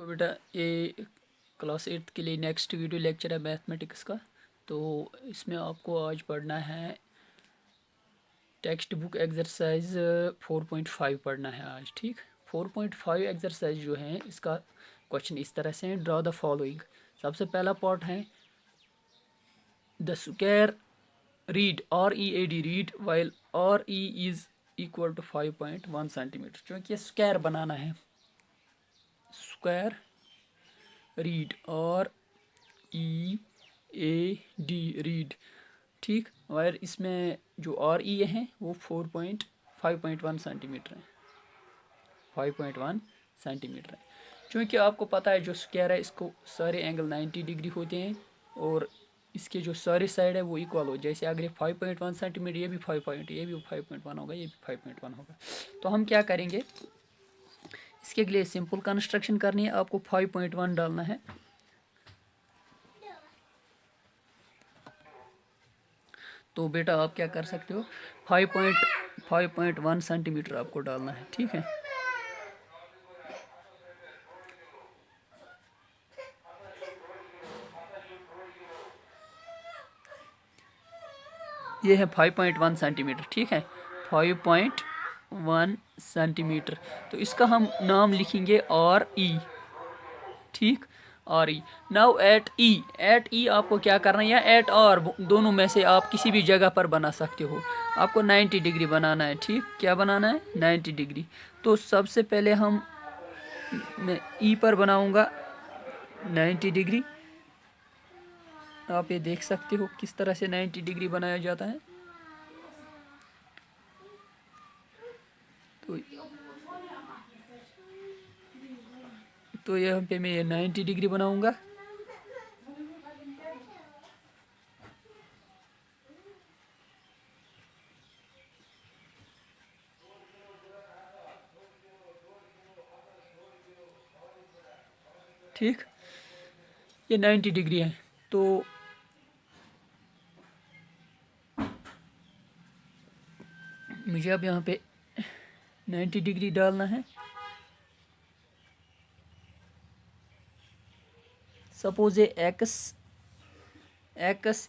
तो बेटा ये क्लास 8 के लिए नेक्स्ट वीडियो लेक्चर है मैथमेटिक्स का। तो इसमें आपको आज पढ़ना है टेक्स्ट बुक एक्सरसाइज 4.5 पढ़ना है आज। ठीक, 4.5 एक्सरसाइज जो है इसका क्वेश्चन इस तरह से है, ड्रॉ द फॉलोइंग। सबसे पहला पार्ट है the square read READ read while RE is equal to 5.1 centimetre. क्योंकि स्क्वायर बनाना है, स्क्वायर रीड READ रीड। ठीक, और इसमें जो RE है वो 5.1 सेंटीमीटर है, 5.1 सेंटीमीटर है। क्योंकि आपको पता है जो स्क्वायर है इसको सारे एंगल 90 डिग्री होते हैं और इसके जो सारे साइड है वो इक्वल हो। जैसे अगर ये 5.1 सेंटीमीटर, ये भी 5.1 होगा, ये भी 5.1 होगा। तो हम क्या करेंगे, इसके लिए सिंपल कंस्ट्रक्शन करनी है। आपको 5.1 डालना है। तो बेटा आप क्या कर सकते हो, 5.1 सेंटीमीटर आपको डालना है। ठीक है, ये है 5.1 सेंटीमीटर। ठीक है, 5.1 सेंटीमीटर। तो इसका हम नाम लिखेंगे RE। ठीक, RE। नाउ एट E आपको क्या करना है, या एट R, दोनों में से आप किसी भी जगह पर बना सकते हो। आपको 90 डिग्री बनाना है। ठीक, क्या बनाना है, 90 डिग्री। तो सबसे पहले मैं E पर बनाऊंगा 90 डिग्री। आप ये देख सकते हो किस तरह से 90 डिग्री बनाया जाता है। तो यहाँ पे मैं ये 90 डिग्री बनाऊंगा। ठीक, ये 90 डिग्री है। तो मुझे अब यहाँ पे 90 डिग्री डालना है। सपोज ये एक्स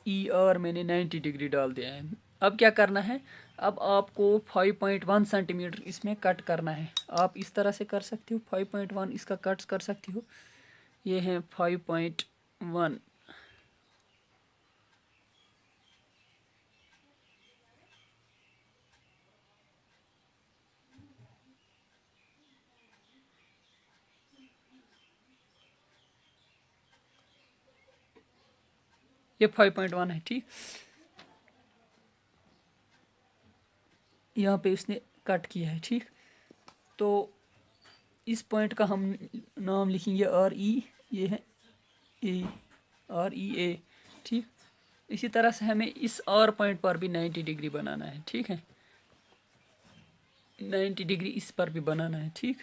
ई आर मैंने 90 डिग्री डाल दिया है। अब क्या करना है, अब आपको 5.1 सेंटीमीटर इसमें कट करना है। आप इस तरह से कर सकते हो, 5.1 इसका कट कर सकते हो। ये है 5.1। ये 5.1 है। ठीक, यहाँ पे इसने कट किया है। ठीक, तो इस पॉइंट का हम नाम लिखेंगे RE। ये है REA। ठीक, इसी तरह से हमें इस R पॉइंट पर भी 90 डिग्री बनाना है। ठीक है, 90 डिग्री इस पर भी बनाना है। ठीक,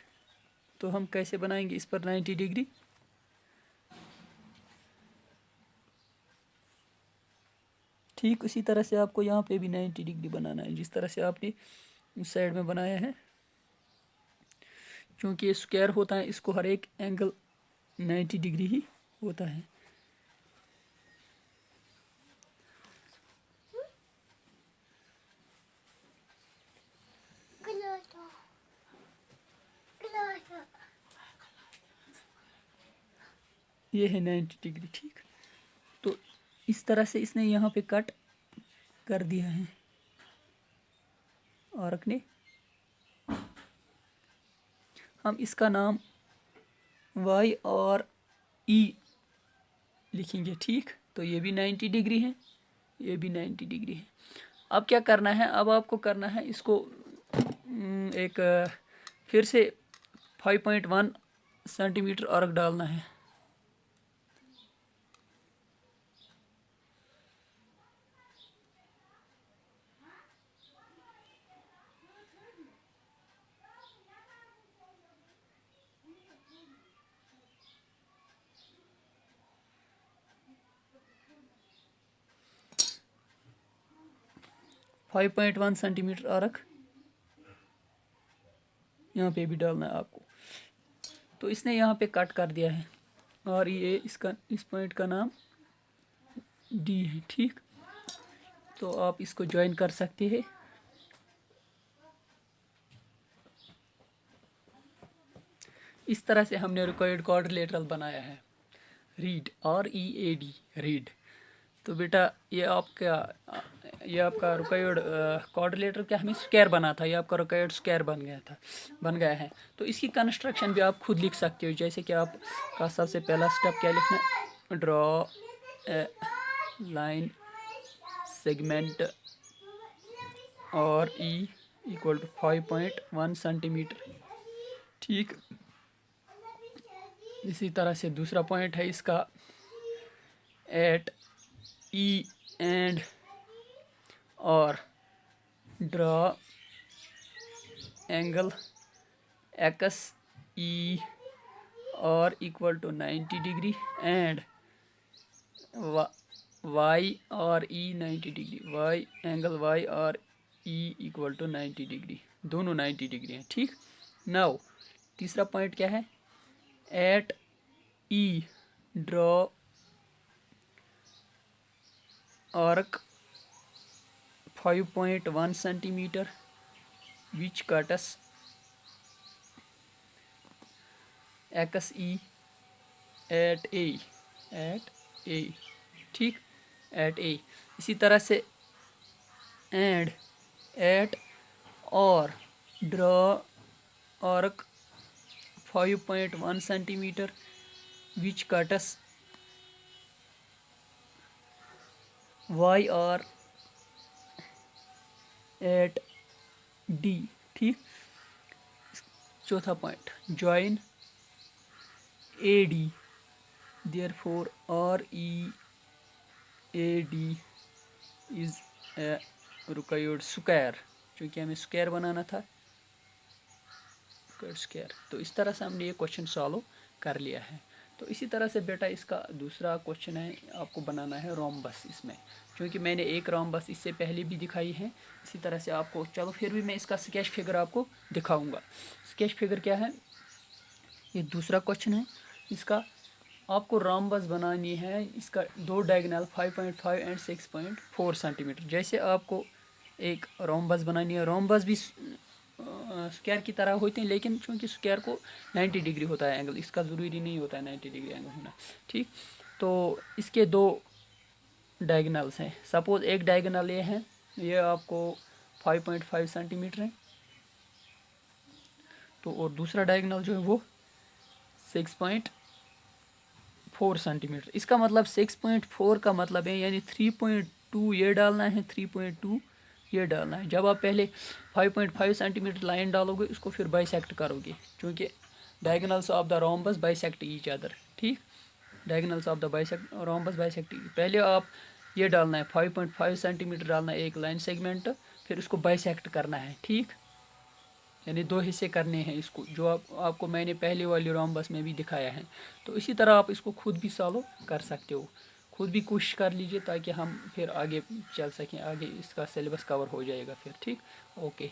तो हम कैसे बनाएंगे इस पर 90 डिग्री। ठीक, उसी तरह से आपको यहाँ पे भी 90 डिग्री बनाना है, जिस तरह से आपने उस साइड में बनाया है। क्योंकि ये स्क्वायर होता है, इसको हर एक एंगल 90 डिग्री ही होता है। ये है 90 डिग्री। ठीक, तो इस तरह से इसने यहाँ पे कट कर दिया है और ने हम इसका नाम Y और E लिखेंगे। ठीक, तो ये भी 90 डिग्री है, ये भी 90 डिग्री है। अब क्या करना है, अब आपको करना है इसको एक फिर से 5.1 सेंटीमीटर अर्क डालना है। फाइव पॉइंट वन सेंटीमीटर अर्क यहाँ पे भी डालना है आपको। तो इसने यहाँ पे कट कर दिया है और ये इसका इस पॉइंट का नाम डी है। ठीक, तो आप इसको ज्वाइन कर सकते हैं। इस तरह से हमने रिक्वायर्ड क्वाड्रिलेटरल बनाया है। Read, READ, read. तो बेटा ये आपका रिक्वायर्ड क्वाड्रिलेटरल क्या हमें स्क्वायर बना था, ये आपका रिक्वायर्ड स्क्वायर बन गया है। तो इसकी कंस्ट्रक्शन भी आप खुद लिख सकते हो। जैसे कि आपका सबसे पहला स्टेप क्या लिखना, ड्रॉ ए लाइन सेगमेंट और E इक्वल टू 5.1 सेंटीमीटर। ठीक, इसी तरह से दूसरा पॉइंट है इसका, एट E एंड और ड्रॉ एंगल XE और equal to 90 degree and Y और E 90 degree, Y angle Y और E इक्वल टू 90 डिग्री, दोनों 90 डिग्री हैं। ठीक, नाउ तीसरा पॉइंट क्या है, at E draw arc 5.1 centimetre which cuts XE at A। ठीक, at A। इसी तरह से एंड एट और draw arc 5.1 centimetre which cuts Y और एट D। ठीक, चौथा point, join AD, therefore READ is a required square, क्योंकि हमें स्क्वायर बनाना था, स्क्वायर। तो इस तरह से हमने ये क्वेश्चन सॉल्व कर लिया है। तो इसी तरह से बेटा इसका दूसरा क्वेश्चन है, आपको बनाना है रोम्बस इसमें, क्योंकि मैंने एक रोम्बस इससे पहले भी दिखाई है। इसी तरह से आपको, चलो फिर भी मैं इसका स्केच फिगर आपको दिखाऊंगा। स्केच फिगर क्या है, ये दूसरा क्वेश्चन है। इसका आपको रोम्बस बनानी है, इसका दो डायगोनल 5.5 एंड 6.4 सेंटीमीटर। जैसे आपको एक रोम्बस बनानी है, रोम्बस भी स्क्वायर की तरह होते हैं, लेकिन चूंकि स्क्वायर को 90 डिग्री होता है एंगल, इसका ज़रूरी नहीं होता है 90 डिग्री एंगल होना। ठीक, तो इसके दो डायगोनल्स हैं। सपोज एक डायगोनल ये है, ये आपको 5.5 सेंटीमीटर है, तो और दूसरा डायगोनल जो है वो 6.4 सेंटीमीटर। इसका मतलब 6.4 का मतलब है यानी 3.2 ये डालना है, 3.2 ये डालना है। जब आप पहले 5.5 सेंटीमीटर लाइन डालोगे, इसको फिर बाइसेक्ट करोगे, क्योंकि diagonals of the rhombus bisect each other. ठीक, diagonals of the rhombus bisect. पहले आप ये डालना है 5.5 सेंटीमीटर डालना है एक लाइन सेगमेंट, फिर उसको बाइसेक्ट करना है। ठीक, यानी दो हिस्से करने हैं इसको, जो आपको मैंने पहले वाली रोम्बस में भी दिखाया है। तो इसी तरह आप इसको खुद भी सॉल्व कर सकते हो, खुद भी कोशिश कर लीजिए, ताकि हम फिर आगे चल सकें, आगे इसका सिलेबस कवर हो जाएगा फिर। ठीक, ओके।